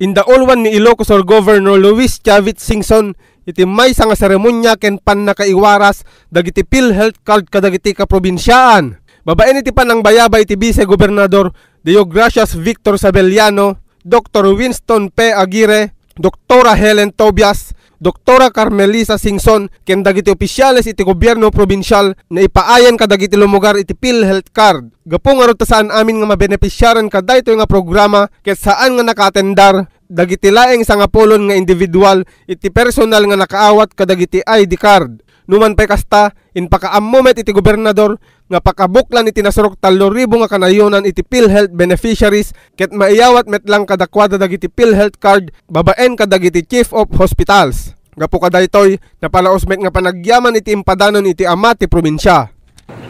Indaolwan ni Ilocos Sur Governor Luis Chavit Singson iti maysa nga seremonya ken pannakaiwaras dagiti PhilHealth card kadagiti kaprobinsyaan. Babaen iti panang bayabay iti Vice Gobernador Deogracias Victor Sabelliano, Dr. Winston P. Aguirre, Dr. Helen Tobias, Dr. Carmelisa Singson ken dagiti opisyales iti gobyerno probinsyal na ipaayan kadagiti lumugar iti PhilHealth card. Gapu nga rod saan amin nga mabenepisyaran kadaytoy nga programa ket saan nga nakatendar dagiti laeng sangapolon nga individual iti personal nga nakaawat kadagiti ID card. Numan pay kasta inpakaammo met iti gobernador nga pakabuklan iti nasurok 3,000 nga kanayonan iti PhilHealth beneficiaries ket maiyawat met lang kadakwada dagiti PhilHealth card babaen kadagiti Chief of Hospitals. Gapu kadaytoy napalaos met nga panagyaman iti impadanon iti ama ti probinsya.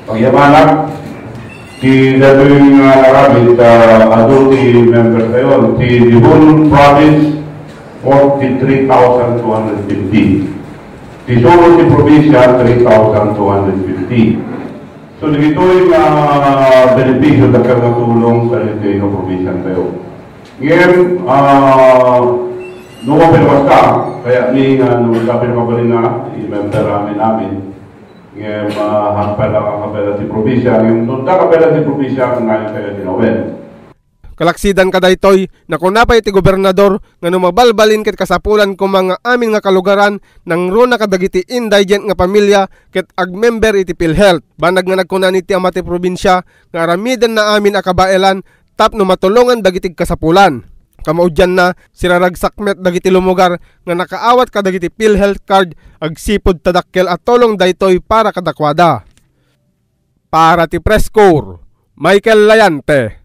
Pagyamanak ti dating narabit adulti member kayo ti Dibon Province 43,250. Di solo di probinsya, 3,250. So, dito yung benepisyo na katulong sa dito yung probinsya tayo. Ngayon, nung pinabas ka, kaya ni nung sabi na kabalin na, i-member namin. Ngayon, hangpala ka kapela di probinsya. Ngayon, nung kapela di probinsya, ngayon kayo dinawin. Kalaksidan kadaytoy na kunapay iti gobernador nga numabalbalin ket kasapulan ko mga amin nga kalugaran nang runa kadagiti indigent nga pamilya ket agmember iti PhilHealth. Banag nga nagkunan iti ama ti probinsya nga aramiden na amin akabaelan tapno matulungan dagiti kasapulan. Kamaudyan na siraragsakmet dagiti lumugar nga nakaawat kadagiti PhilHealth card agsipod tadakkel at tulong daytoy para kadakwada. Para ti Press Corps, Michael Layante.